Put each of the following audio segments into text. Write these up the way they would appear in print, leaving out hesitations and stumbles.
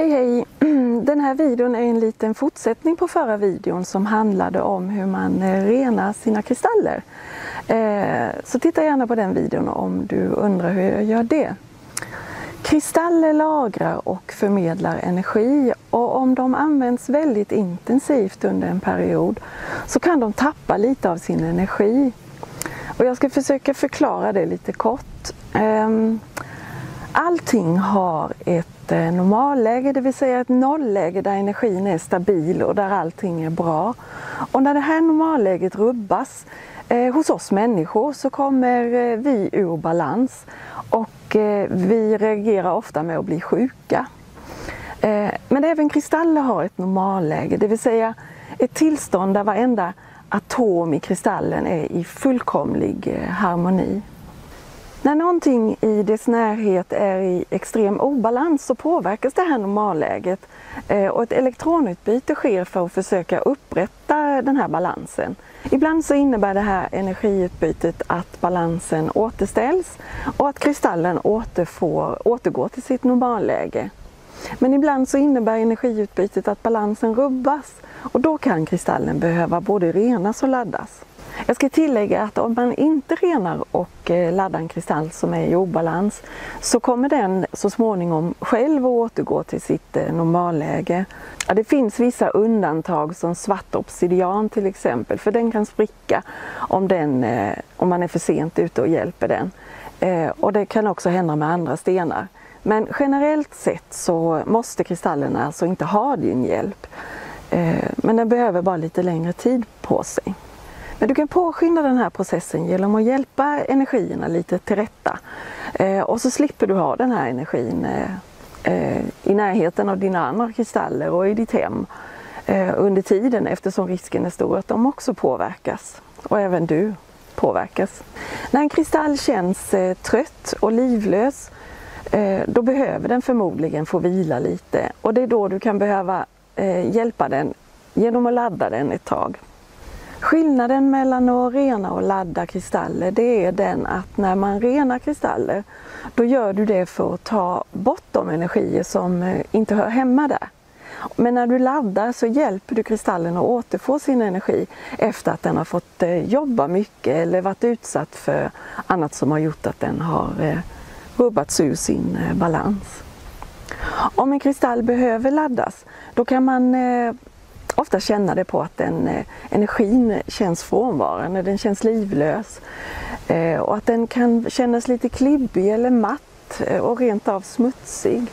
Hej hej! Den här videon är en liten fortsättning på förra videon som handlade om hur man renar sina kristaller. Så titta gärna på den videon om du undrar hur jag gör det. Kristaller lagrar och förmedlar energi, och om de används väldigt intensivt under en period så kan de tappa lite av sin energi. Och jag ska försöka förklara det lite kort. Allting har ett normalläge, det vill säga ett nollläge där energin är stabil och där allting är bra. Och när det här normalläget rubbas hos oss människor så kommer vi ur balans och vi reagerar ofta med att bli sjuka. Men även kristaller har ett normalläge, det vill säga ett tillstånd där varenda atom i kristallen är i fullkomlig harmoni. När någonting i dess närhet är i extrem obalans så påverkas det här normalläget och ett elektronutbyte sker för att försöka upprätta den här balansen. Ibland så innebär det här energiutbytet att balansen återställs och att kristallen återgår till sitt normalläge. Men ibland så innebär energiutbytet att balansen rubbas, och då kan kristallen behöva både renas och laddas. Jag ska tillägga att om man inte renar och laddar en kristall som är i obalans så kommer den så småningom själv att återgå till sitt normalläge. Ja, det finns vissa undantag som svart obsidian till exempel, för den kan spricka om man är för sent ute och hjälper den. Och det kan också hända med andra stenar. Men generellt sett så måste kristallerna alltså inte ha din hjälp. Men den behöver bara lite längre tid på sig. Men du kan påskynda den här processen genom att hjälpa energierna lite till rätta. Och så slipper du ha den här energin i närheten av dina andra kristaller och i ditt hem under tiden, eftersom risken är stor att de också påverkas. Och även du påverkas. När en kristall känns trött och livlös, då behöver den förmodligen få vila lite. Och det är då du kan behöva hjälpa den genom att ladda den ett tag. Skillnaden mellan att rena och ladda kristaller, det är den att när man renar kristaller då gör du det för att ta bort de energier som inte hör hemma där. Men när du laddar så hjälper du kristallen att återfå sin energi efter att den har fått jobba mycket eller varit utsatt för annat som har gjort att den har rubbats ur sin balans. Om en kristall behöver laddas, då kan man ofta känna det på att energin känns frånvarande, den känns livlös. Och att den kan kännas lite klibbig eller matt och rent av smutsig.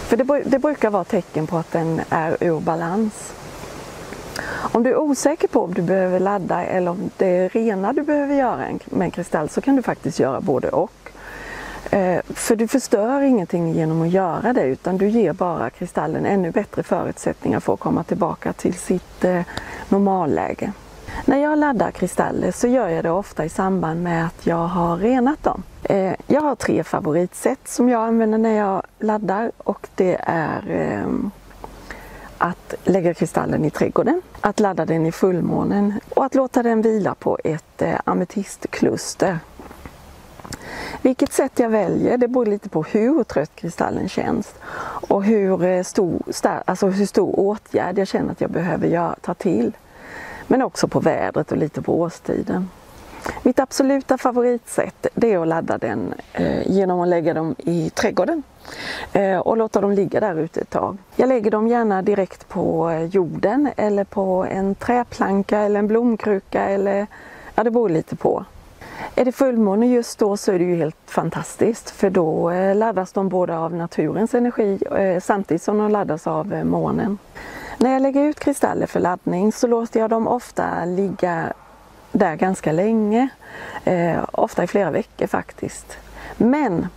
För det brukar vara tecken på att den är ur balans. Om du är osäker på om du behöver ladda eller om det är rena du behöver göra med en kristall, så kan du faktiskt göra både och. För du förstör ingenting genom att göra det, utan du ger bara kristallen ännu bättre förutsättningar för att komma tillbaka till sitt normalläge. När jag laddar kristaller så gör jag det ofta i samband med att jag har renat dem. Jag har 3 favoritsätt som jag använder när jag laddar, och det är att lägga kristallen i trädgården, att ladda den i fullmånen och att låta den vila på ett ametistkluster. Vilket sätt jag väljer, det beror lite på hur trött kristallen känns och hur stor åtgärd jag känner att jag behöver ta till. Men också på vädret och lite på årstiden. Mitt absoluta favoritsätt, det är att ladda den genom att lägga dem i trädgården och låta dem ligga där ute ett tag. Jag lägger dem gärna direkt på jorden eller på en träplanka eller en blomkruka, eller ja, det beror lite på. Är det fullmåne just då så är det ju helt fantastiskt, för då laddas de både av naturens energi samtidigt som de laddas av månen. När jag lägger ut kristaller för laddning så låter jag dem ofta ligga där ganska länge, ofta i flera veckor faktiskt. Men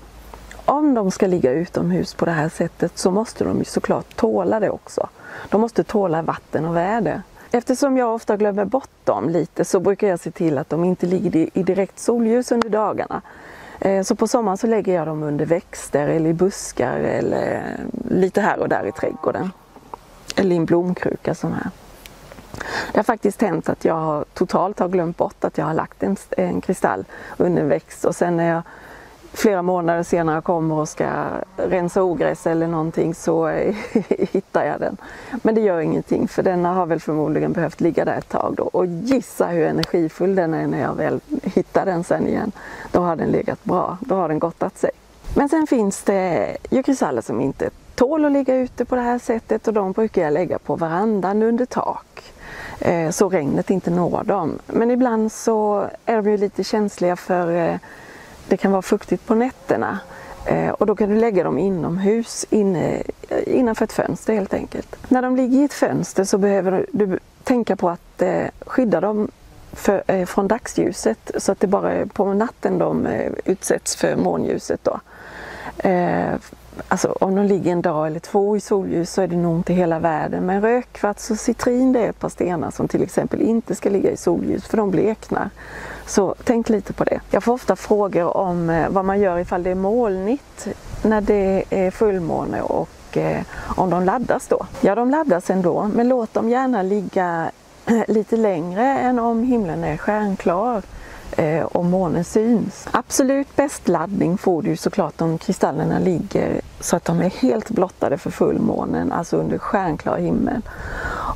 om de ska ligga utomhus på det här sättet så måste de ju såklart tåla det också. De måste tåla vatten och väder. Eftersom jag ofta glömmer bort dem lite så brukar jag se till att de inte ligger i direkt solljus under dagarna. Så på sommaren så lägger jag dem under växter eller i buskar eller lite här och där i trädgården. Eller i en blomkruka som här. Det har faktiskt hänt att jag totalt har glömt bort att jag har lagt en kristall under en växt, och sen när jag flera månader senare kommer och ska rensa ogräs eller någonting så hittar jag den. Men det gör ingenting för den har väl förmodligen behövt ligga där ett tag då. Och gissa hur energifull den är när jag väl hittar den sen igen. Då har den legat bra, då har den gottat sig. Men sen finns det ju kristaller som inte tål att ligga ute på det här sättet och de brukar jag lägga på verandan under tak. Så regnet inte når dem. Men ibland så är de ju lite känsliga för det kan vara fuktigt på nätterna. Och då kan du lägga dem inomhus, innanför ett fönster helt enkelt. När de ligger i ett fönster så behöver du tänka på att skydda dem från dagsljuset så att det bara är på natten de utsätts för månljuset då. Alltså om de ligger en dag eller två i solljus så är det nog inte hela världen. Men rökkvarts och citrin det är ett par stenar som till exempel inte ska ligga i solljus för de bleknar. Så tänk lite på det. Jag får ofta frågor om vad man gör ifall det är molnigt när det är fullmåne och om de laddas då. Ja, de laddas ändå, men låt dem gärna ligga lite längre än om himlen är stjärnklar och månen syns. Absolut bäst laddning får du såklart om kristallerna ligger så att de är helt blottade för fullmånen, alltså under stjärnklar himmel.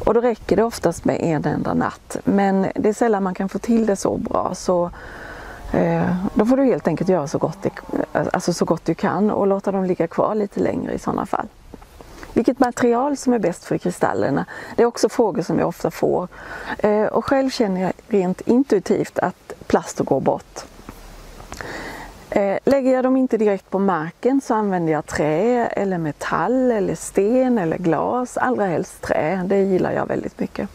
Och då räcker det oftast med en enda natt. Men det är sällan man kan få till det så bra så då får du helt enkelt göra så gott du kan och låta dem ligga kvar lite längre i sådana fall. Vilket material som är bäst för kristallerna, det är också frågor som jag ofta får. Och själv känner jag rent intuitivt att plast går bort. Lägger jag dem inte direkt på marken så använder jag trä eller metall eller sten eller glas, allra helst trä, det gillar jag väldigt mycket.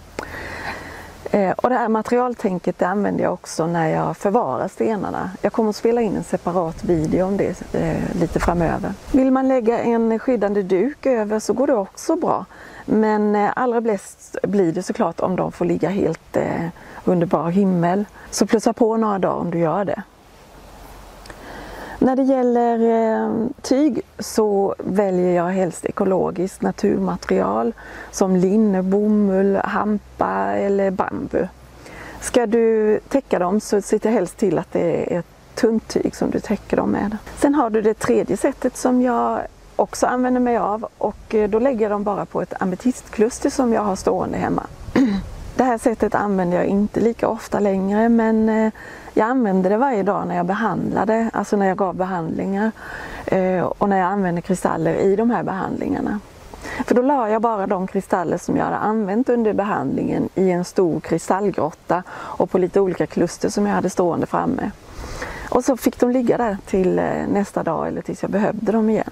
Och det här materialtänket det använder jag också när jag förvarar stenarna. Jag kommer att spela in en separat video om det lite framöver. Vill man lägga en skyddande duk över så går det också bra. Men allra bäst blir det såklart om de får ligga helt under bar himmel. Så plussa på några dagar om du gör det. När det gäller tyg så väljer jag helst ekologiskt naturmaterial som linne, bomull, hampa eller bambu. Ska du täcka dem så se helst till att det är ett tunt tyg som du täcker dem med. Sen har du det tredje sättet som jag också använder mig av och då lägger jag dem bara på ett ametistkluster som jag har stående hemma. Det här sättet använder jag inte lika ofta längre men jag använder det varje dag när jag behandlade, alltså när jag gav behandlingar och när jag använder kristaller i de här behandlingarna. För då la jag bara de kristaller som jag hade använt under behandlingen i en stor kristallgrotta och på lite olika kluster som jag hade stående framme. Och så fick de ligga där till nästa dag eller tills jag behövde dem igen.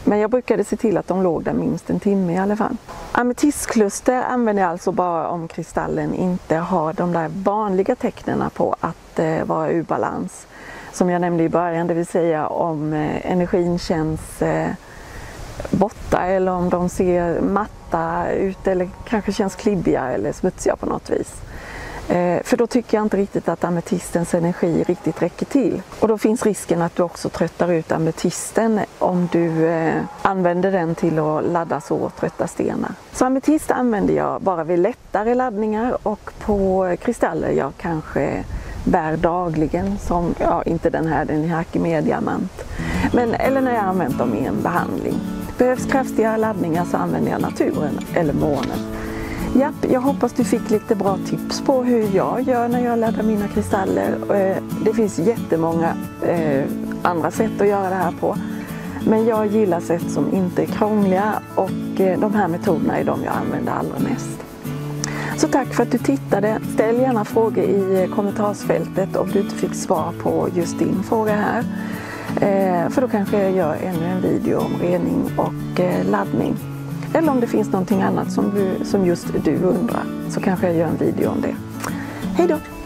Men jag brukade se till att de låg där minst en timme i alla fall. Ametistkluster använder jag alltså bara om kristallen inte har de där vanliga tecknen på att vara ur balans. Som jag nämnde i början, det vill säga om energin känns borta eller om de ser matta ut eller kanske känns klibbiga eller smutsiga på något vis. För då tycker jag inte riktigt att ametistens energi riktigt räcker till. Och då finns risken att du också tröttar ut ametisten om du använder den till att ladda så trötta stenar. Så ametist använder jag bara vid lättare laddningar och på kristaller jag kanske bär dagligen. Som, ja, inte den här, den är Archimediamant. Eller när jag har använt dem i en behandling. Behövs kraftiga laddningar så använder jag naturen eller månen. Japp, jag hoppas du fick lite bra tips på hur jag gör när jag laddar mina kristaller. Det finns jättemånga andra sätt att göra det här på. Men jag gillar sätt som inte är krångliga och de här metoderna är de jag använder allra mest. Så tack för att du tittade. Ställ gärna frågor i kommentarsfältet om du inte fick svar på just din fråga här. För då kanske jag gör ännu en video om rening och laddning. Eller om det finns någonting annat som just du undrar så kanske jag gör en video om det. Hej då!